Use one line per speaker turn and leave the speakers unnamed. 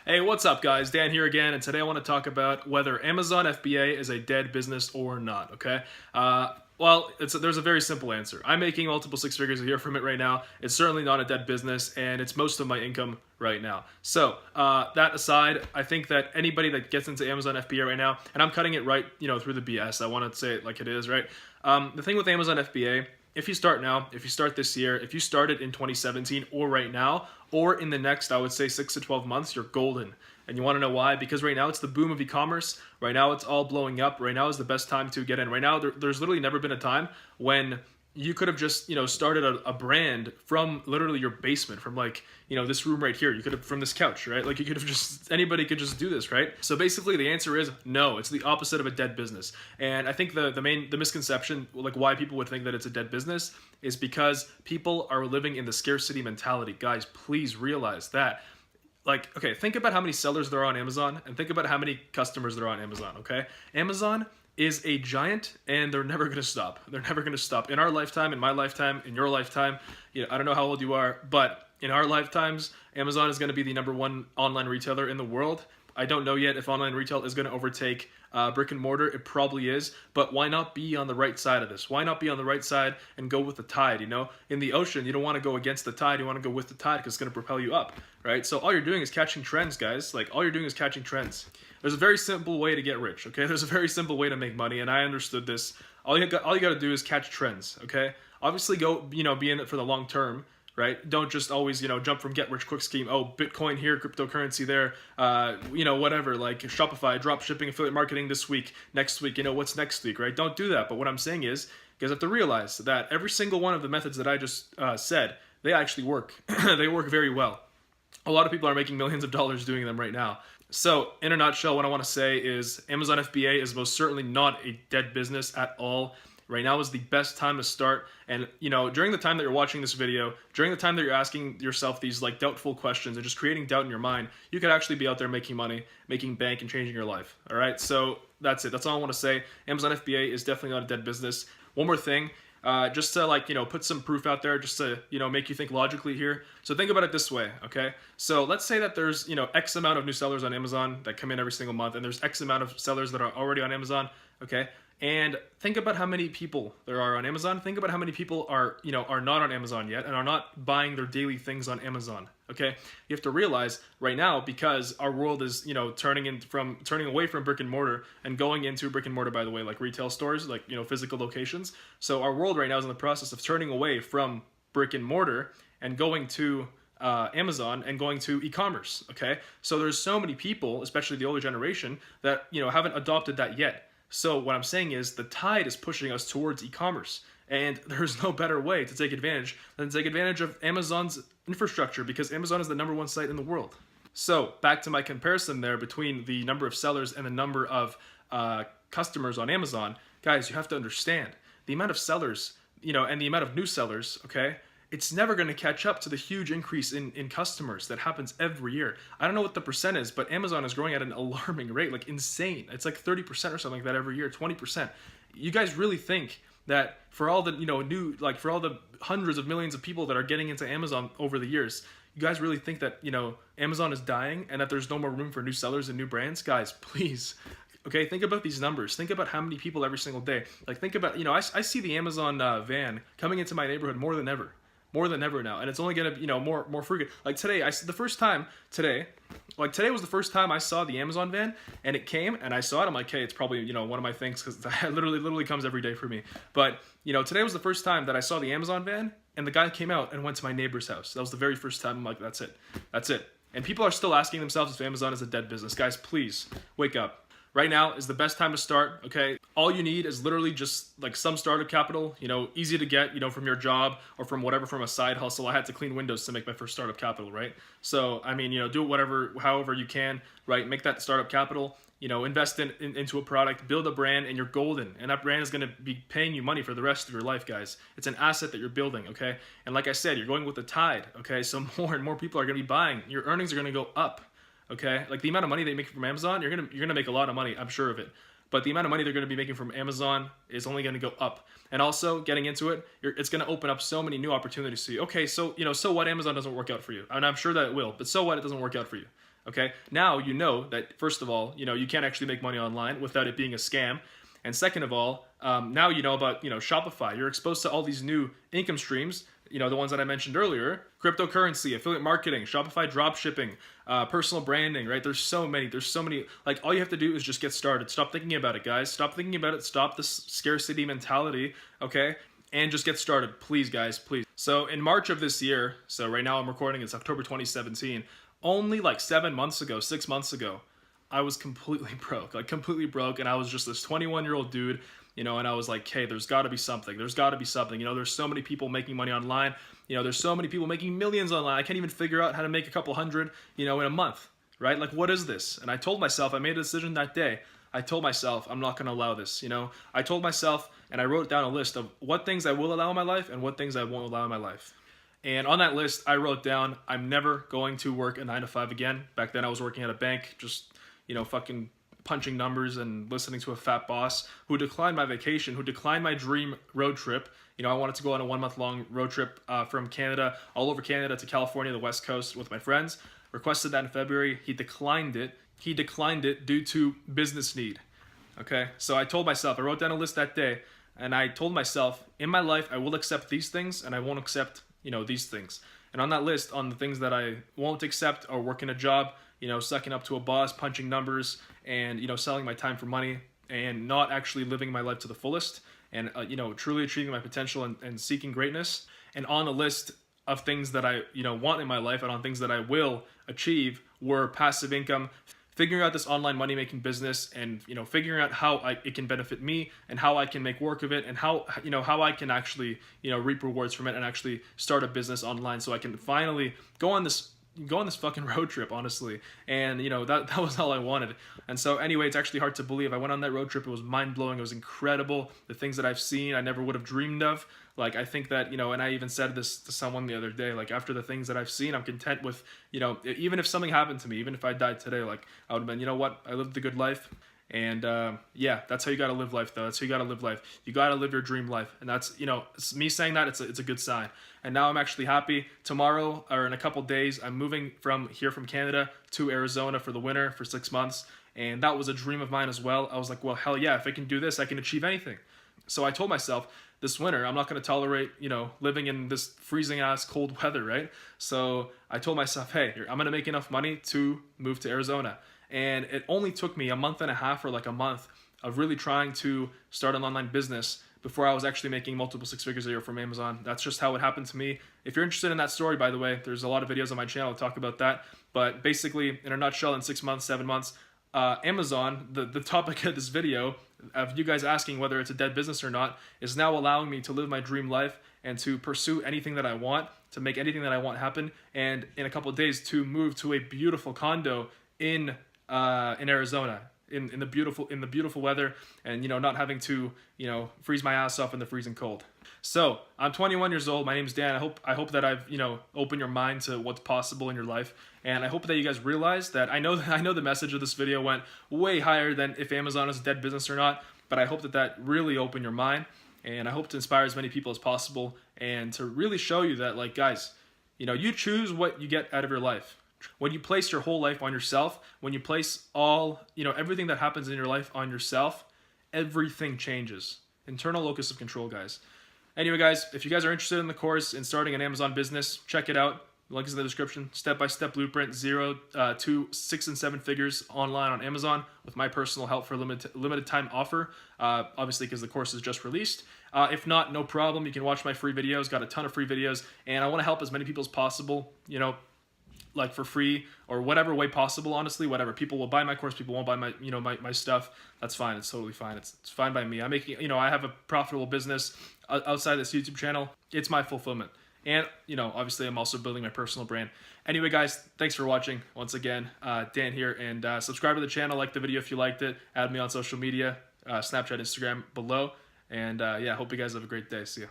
Hey, what's up, guys? Dan here again, and today I want to talk about whether Amazon FBA is a dead business or not, okay? There's a very simple answer. I'm making multiple six figures a year from it right now. It's certainly not a dead business, and it's most of my income right now. So, that aside, I think that anybody that gets into Amazon FBA right now, and I'm cutting it right, through the BS. I want to say it like it is, right? The thing with Amazon FBA, if you start now, if you start this year, if you started in 2017 or right now, or in the next, I would say 6 to 12 months, you're golden. And you want to know why? Because right now it's the boom of e-commerce. Right now it's all blowing up. Right now is the best time to get in. Right now, there's literally never been a time when you could have just, started a brand from literally your basement, from this room right here. You could have, from this couch, right? Like you could have just, anybody could just do this, right? So basically the answer is no, it's the opposite of a dead business. And I think the misconception, like why people would think that it's a dead business is because people are living in the scarcity mentality. Guys, please realize that. Okay, think about how many sellers there are on Amazon and think about how many customers there are on Amazon, okay? Amazon is a giant and they're never going to stop. They're never going to stop. In our lifetime, in my lifetime, in your lifetime, I don't know how old you are, but in our lifetimes, Amazon is going to be the #1 online retailer in the world. I don't know yet if online retail is going to overtake brick and mortar. It probably is, but why not be on the right side of this? Why not be on the right side and go with the tide? In the ocean, you don't want to go against the tide. You want to go with the tide because it's going to propel you up, right? So all you're doing is catching trends, guys. All you're doing is catching trends. There's a very simple way to get rich, okay? There's a very simple way to make money, and I understood this. All you got to do is catch trends, okay? Obviously, go, be in it for the long term, right? Don't just always, jump from get rich quick scheme. Oh, Bitcoin here, cryptocurrency there, whatever, like Shopify, drop shipping, affiliate marketing this week, next week, what's next week, right? Don't do that. But what I'm saying is, you guys have to realize that every single one of the methods that I just said, they actually work. They work very well. A lot of people are making millions of dollars doing them right now. So, in a nutshell, what I want to say is Amazon FBA is most certainly not a dead business at all. Right now is the best time to start. And, during the time that you're watching this video, during the time that you're asking yourself these doubtful questions and just creating doubt in your mind, you could actually be out there making money, making bank, and changing your life. All right. So that's it. That's all I want to say. Amazon FBA is definitely not a dead business. One more thing. Just to put some proof out there, just to make you think logically here. So think about it this way, okay? So let's say that there's X amount of new sellers on Amazon that come in every single month, and there's X amount of sellers that are already on Amazon, okay? And think about how many people there are on Amazon. Think about how many people are not on Amazon yet and are not buying their daily things on Amazon. Okay, you have to realize right now, because our world is turning away from brick and mortar and going into brick and mortar, by the way, like retail stores, like physical locations. So our world right now is in the process of turning away from brick and mortar and going to Amazon and going to e-commerce. Okay, so there's so many people, especially the older generation, that haven't adopted that yet. So what I'm saying is the tide is pushing us towards e-commerce, and there's no better way to take advantage than to take advantage of Amazon's infrastructure, because Amazon is the #1 site in the world. So back to my comparison there between the number of sellers and the number of customers on Amazon, guys, you have to understand the amount of sellers, and the amount of new sellers, okay? It's never going to catch up to the huge increase in customers that happens every year. I don't know what the percent is, but Amazon is growing at an alarming rate, like insane. It's like 30% or something like that every year, 20%. You guys really think that for all the, for all the hundreds of millions of people that are getting into Amazon over the years, you guys really think that, Amazon is dying and that there's no more room for new sellers and new brands? Guys, please. Okay, think about these numbers. Think about how many people every single day. Think about, I see the Amazon van coming into my neighborhood more than ever. More than ever now, and it's only gonna, more frequent. Like today, today was the first time I saw the Amazon van, and it came, and I saw it. I'm like, hey, it's probably one of my things, because it literally comes every day for me. But today was the first time that I saw the Amazon van, and the guy came out and went to my neighbor's house. That was the very first time. I'm like, that's it. And people are still asking themselves if Amazon is a dead business. Guys, please wake up. Right now is the best time to start, okay? All you need is literally just some startup capital, easy to get, from your job or from a side hustle. I had to clean windows to make my first startup capital, right? So, I mean, do it however you can, right? Make that startup capital, invest into a product, build a brand, and you're golden. And that brand is going to be paying you money for the rest of your life, guys. It's an asset that you're building, okay? And like I said, you're going with the tide, okay? So more and more people are going to be buying. Your earnings are going to go up. Okay, the amount of money they make from Amazon, you're gonna make a lot of money, I'm sure of it. But the amount of money they're gonna be making from Amazon is only gonna go up. And also, getting into it, it's gonna open up so many new opportunities to you. Okay, so so what? Amazon doesn't work out for you, and I'm sure that it will. But so what? It doesn't work out for you. Okay, now you know that, first of all, you can't actually make money online without it being a scam. And second of all, now you know about Shopify. You're exposed to all these new income streams. The ones that I mentioned earlier: cryptocurrency, affiliate marketing, Shopify drop shipping, personal branding. Right? There's so many. Like, all you have to do is just get started. Stop thinking about it, guys. Stop thinking about it. Stop this scarcity mentality. Okay. And just get started, please, guys, please. So in March of this year, so right now I'm recording, it's October 2017, only like 6 months ago, I was completely broke, and I was just this 21-year-old dude, and I was like, hey, there's gotta be something, there's so many people making money online, there's so many people making millions online, I can't even figure out how to make a couple hundred, in a month, right? Like, what is this? And I told myself, I made a decision that day, I told myself, I'm not gonna allow this, I told myself, and I wrote down a list of what things I will allow in my life and what things I won't allow in my life. And on that list, I wrote down, I'm never going to work a 9 to 5 again. Back then I was working at a bank, just, fucking punching numbers and listening to a fat boss who declined my vacation, who declined my dream road trip. I wanted to go on a 1 month long road trip from Canada, all over Canada to California, the West Coast with my friends. Requested that in February. He declined it. He declined it due to business need. Okay, so I told myself, I wrote down a list that day, and I told myself, in my life, I will accept these things, and I won't accept, these things. And on that list, on the things that I won't accept, are working a job, sucking up to a boss, punching numbers, and, selling my time for money, and not actually living my life to the fullest, and, truly achieving my potential and seeking greatness. And on the list of things that I, want in my life, and on things that I will achieve, were passive income, figuring out this online money-making business, and figuring out how it can benefit me, and how I can make work of it, and how I can actually reap rewards from it, and actually start a business online, so I can finally go on this fucking road trip, honestly. And that was all I wanted. And so anyway, it's actually hard to believe I went on that road trip. It was mind-blowing. It was incredible. The things that I've seen, I never would have dreamed of. Like, I think that, and I even said this to someone the other day, like, after the things that I've seen, I'm content with, even if something happened to me, even if I died today, like, I would have been, you know what, I lived a good life. And yeah, that's how you gotta live life, though. That's how you gotta live life. You gotta live your dream life. And that's, it's me saying that, it's a good sign. And now I'm actually happy. Tomorrow, or in a couple days, I'm moving from Canada to Arizona for the winter for 6 months. And that was a dream of mine as well. I was like, well, hell yeah, if I can do this, I can achieve anything. So I told myself, this winter, I'm not going to tolerate, living in this freezing ass cold weather, right? So I told myself, hey, I'm going to make enough money to move to Arizona. And it only took me a month and a half, or like a month, of really trying to start an online business before I was actually making multiple 6 figures a year from Amazon. That's just how it happened to me. If you're interested in that story, by the way, there's a lot of videos on my channel to talk about that. But basically, in a nutshell, in 6 months, 7 months, Amazon, the topic of this video, of you guys asking whether it's a dead business or not, is now allowing me to live my dream life and to pursue anything that I want, to make anything that I want happen, and in a couple of days to move to a beautiful condo in Arizona, in the beautiful weather, and not having to freeze my ass off in the freezing cold. So I'm 21 years old. My name's Dan. I hope that I've opened your mind to what's possible in your life, and I hope that you guys realize that I know the message of this video went way higher than if Amazon is a dead business or not, but I hope that really opened your mind, and I hope to inspire as many people as possible, and to really show you that, like, guys, you choose what you get out of your life. When you place your whole life on yourself, when you place everything that happens in your life on yourself, everything changes. Internal locus of control, guys. Anyway, guys, if you guys are interested in the course in starting an Amazon business, check it out. The link is in the description. Step-by-step blueprint, 0 to 6 and 7 figures online on Amazon with my personal help for limited time offer. Obviously, because the course is just released. If not, no problem. You can watch my free videos. Got a ton of free videos, and I want to help as many people as possible. Like for free or whatever way possible. Honestly, whatever. People will buy my course. People won't buy my my stuff. That's fine. It's totally fine. It's fine by me. I'm making I have a profitable business outside this YouTube channel. It's my fulfillment. And obviously I'm also building my personal brand. Anyway, guys, thanks for watching. Once again, Dan here, and subscribe to the channel, like the video if you liked it, add me on social media, Snapchat, Instagram below, and yeah, hope you guys have a great day. See ya.